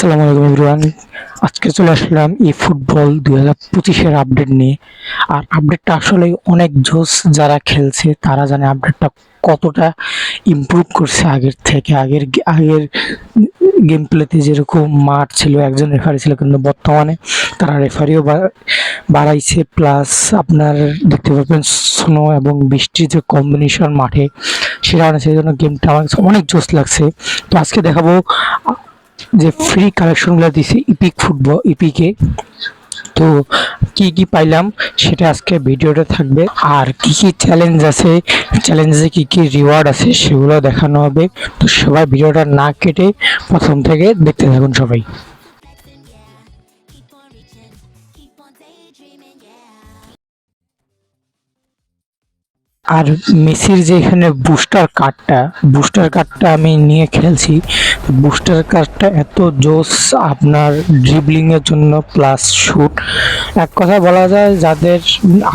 আসসালামু আলাইকুম এভরিওয়ান। আজকে চলে আসলাম এই ফুটবল 2025-এর আপডেট নিয়ে। আর আপডেটটা আসলে অনেক জোস, যারা খেলছে তারা জানে আপডেটটা কতটা ইমপ্রুভ করছে আগের থেকে। আগের গেম প্লেতে যেরকম মাঠ ছিল, একজন রেফারি ছিল, কিন্তু বর্তমানে তারা রেফারিও বাড়াইছে। প্লাস আপনার দেখতে পাবেন স্নো এবং বৃষ্টির যে কম্বিনেশন মাঠে, সেটা সেই জন্য গেমটা আমার কাছে অনেক জোস লাগছে। তো আজকে দেখাবো যে ফ্রি কালেকশনগুলো দিছি ইপিকে। তো কি কি পাইলাম সেটা আজকে ভিডিওটা থাকবে, আর কি কি চ্যালেঞ্জ আছে, চ্যালেঞ্জে কি কি রিওয়ার্ড আছে সেগুলো দেখানো হবে। তো সবাই ভিডিওটা না কেটে প্রথম থেকে দেখতে থাকুন সবাই। আর মেসির যে এখানে বুস্টার কার্ডটা আমি নিয়ে খেলছি। বুস্টার কার্ডটা এত জোস আপনার ড্রিবলিং এর জন্য, প্লাস শুট। এক কথা বলা যায়, যাদের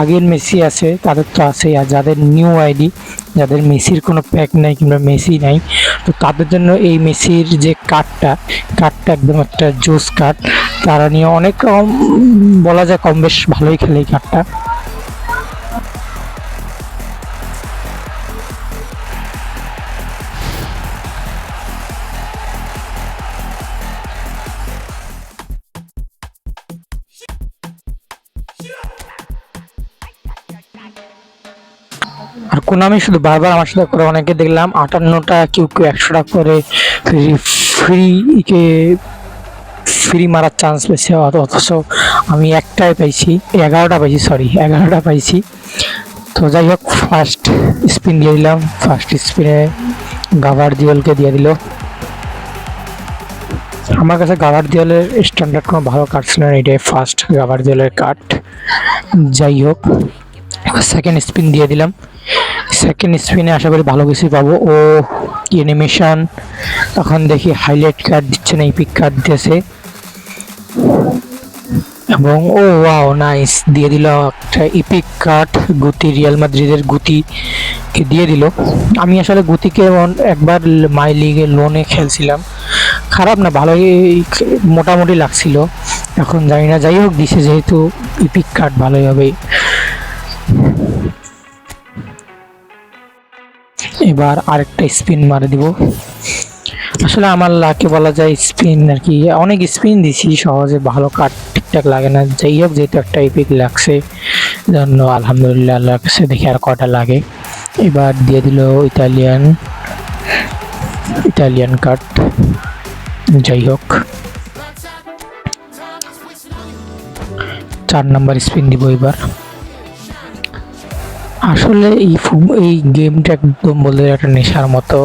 আগের মেসি আছে তাদের তো আছেই, আর যাদের নিউ আইডি, যাদের মেসির কোনো প্যাক নাই কিংবা মেসি নাই, তো তাদের জন্য এই মেসির যে কার্ডটা একদম একটা জোস কার্ড। তারা নিয়ে অনেক বলা যায় কম বেশ ভালোই খেলে এই কার্ডটা। আর কোনামি শুধু বারবার আমার সাথে করে, অনেকে দেখলাম 58টা, কেউ 100টা করে ফ্রি মারার চান্স পেয়েছে, অথচ আমি একটাই পাইছি, 11টা পাইছি। তো যাই হোক, ফার্স্ট স্পিন দিয়ে দিলাম। ফার্স্ট স্পিনে গাভার্দিওলকে দিয়ে দিল। আমার কাছে গাভার্দিওলের স্ট্যান্ডার্ড কোনো ভালো কার্ড ছিল না, এটাই ফার্স্ট গাভার্দিওলের কার্ড। যাই হোক, সেকেন্ড স্পিন দিয়ে দিলাম। সেকেন্ড স্পিনে আশা করি ভালো কিছুই পাবো। ও অ্যানিমেশন, তখন দেখি হাইলাইট কার্ড দিচ্ছে না, ইপিক কার্ড দিয়েছে। এবং ও ওয়াও, নাইস, দিয়ে দিল একটা ইপিক কার্ড। গুতি, রিয়াল মাদ্রিদের গুতিকে দিয়ে দিল। আমি আসলে গুতিকে একবার মাই লিগে লোনে খেলছিলাম, খারাপ না, ভালোই মোটামুটি লাগছিল। এখন জানি না, যাই হোক দিছে যেহেতু ইপিক কার্ড, ভালোই হবে। এবার আরেকটা স্পিন মারে দিব। আসলে আমার লাকে বলা যায় স্পিন আর কি, অনেক স্পিন দিছি, সহজে ভালো কার্ড ঠিকঠাক লাগে না। যাই হোক, যেহেতু একটা ইপিক লাগছে জন্য আলহামদুলিল্লাহ, আল্লাহর কাছে দেখি আর কটা লাগে। এবার দিয়ে দিল ইতালিয়ান কার্ড। যাই হোক, 4 নাম্বার স্পিন দিব এবার। আসলে এই গেমটা একদম বলতে একটা নেশার মতো,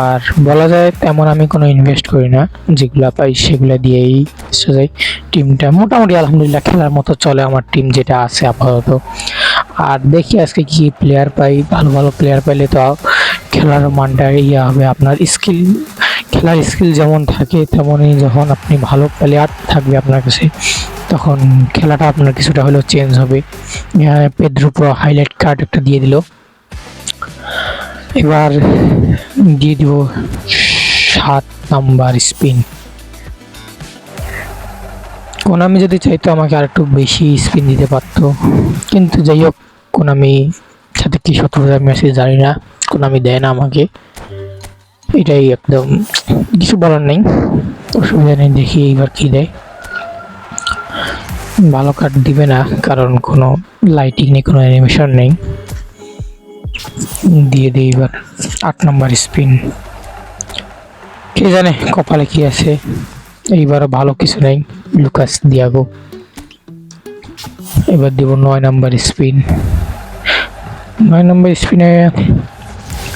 আর বলা যায় তেমন আমি কোনো ইনভেস্ট করি না, যেগুলা পাই সেগুলো দিয়েই যাই। টিমটা মোটামুটি আলহামদুলিল্লাহ খেলার মতো চলে, আমার টিম যেটা আছে আপাতত। আর দেখি আজকে কি প্লেয়ার পাই, ভালো ভালো প্লেয়ার পাইলে তো খেলার মানটা হবে। আপনার খেলার স্কিল যেমন থাকে, তেমনই যখন আপনি ভালো প্লেয়ার থাকবে আপনার কাছে, তখন খেলাটা আপনার কিছুটা হলেও চেঞ্জ হবে। পেদ্রো পুরো হাইলাইট কার্ড একটা দিয়ে দিল। এবার দিয়ে দিব 7 নাম্বার স্পিন। কোনামি যদি চাইতো আমাকে আর একটু বেশি স্পিন দিতে পারতো, কিন্তু যাই হোক, কোনামি সাথে কি শত্রুতা মেসেজ জানি না, কোনামি দেয় না আমাকে, এটাই একদম কিছু বলার নেই, অসুবিধা নেই। দেখি এইবার কি দেয়। ভালো কার্ড দিবে না, কারণ কোনো লাইটিং নেই, কোনো অ্যানিমেশন নেই। দিয়ে দিই এবার 8 নাম্বার স্পিন। কে জানে কপালে কি আছে, এইবারও ভালো কিছু নেই, লুকাস দিয়াগো। এবার দেব 9 নাম্বার স্পিন। 9 নাম্বার স্পিনে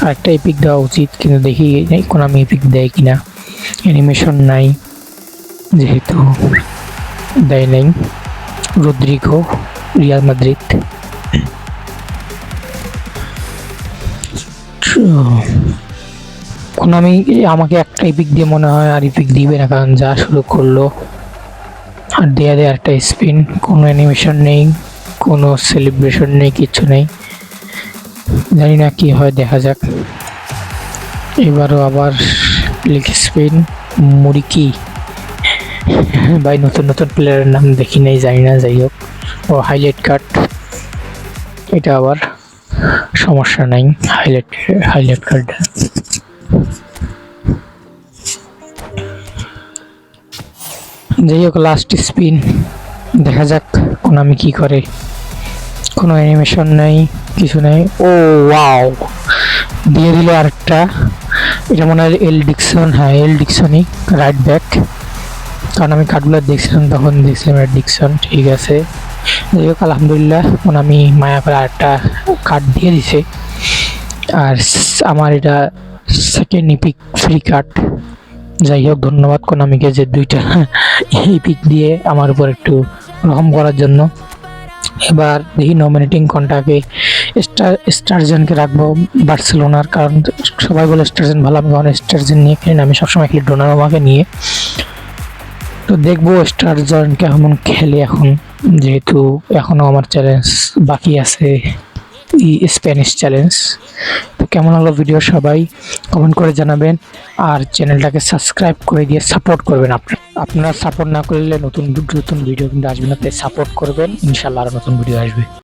আরেকটা এপিক দেওয়া উচিত, কিন্তু দেখি কোনো আমি এপিক দেয় কিনা। অ্যানিমেশন নাই যেহেতু, দেয় নাই। Rodrygo, Real Madrid. আমাকে একটা ইপিক দিয়ে মনে হয় আর ইপিক দিবে না, কারণ যা শুরু করলো। আর দেয়া একটা স্পিন, কোনো অ্যানিমেশন নেই, কোনো সেলিব্রেশন নেই, কিছু নেই। জানি না কি হয়, দেখা যাক। এবারও আবার স্পিন, মুরিকি ভাই নতুন নতুন প্লেয়ারের নাম দেখি নাই, জানি না, যাই হোক। ও হাইলাইট কার্ড, এটা আবার সমস্যা নাই, হাইলাইট হাইলাইট কার্ড। যাই হোক, লাস্ট স্পিন, দেখা যাক কোনামি কি করে। কোনো অ্যানিমেশন নাই, কিছু নাই। ও ওয়াও, দিয়ে দিল আরেকটা। এটা মনে হয় এল ডিকসন, হ্যাঁ এল ডিকসনই, রাইট ব্যাক। কারণ আমি কার্ডগুলো দেখছিলাম, তখন দেখছিলাম এল ডিকসন, ঠিক আছে। যাই হোক, আলহামদুলিল্লাহ আমি মায়া করে আরেকটা কার্ড দিয়ে দিছে। আর আমার এটা সেকেন্ড ইপিক ফ্রি কার্ড। যাই হোক, ধন্যবাদ কোনামিকে যে দুইটা ইপিক দিয়ে আমার উপর একটু রহম করার জন্য। এবার দেখি নমিনেটিং কোনটাকে। স্টারজেনকে রাখবো বার্সেলোনার, কারণ সবাই বলে স্টারজেন ভালো, আমি কখনো স্টারজেন নিয়ে খেলি না, আমি সবসময় খেলি ডোনারুমাকে নিয়ে। তো দেখবো স্টারজন কেমন খেলে এখন, যেহেতু এখনো আমার চ্যালেঞ্জ বাকি আছে, স্প্যানিশ চ্যালেঞ্জ। তো কেমন হলো ভিডিও সবাই কমেন্ট করে জানাবেন, আর চ্যানেলটাকে সাবস্ক্রাইব করে দিয়ে সাপোর্ট করবেন। আপনারা সাপোর্ট না করলে নতুন নতুন ভিডিও কিন্তু আসবে না, তাই সাপোর্ট করবেন, ইনশাল্লাহ আরও নতুন ভিডিও আসবে।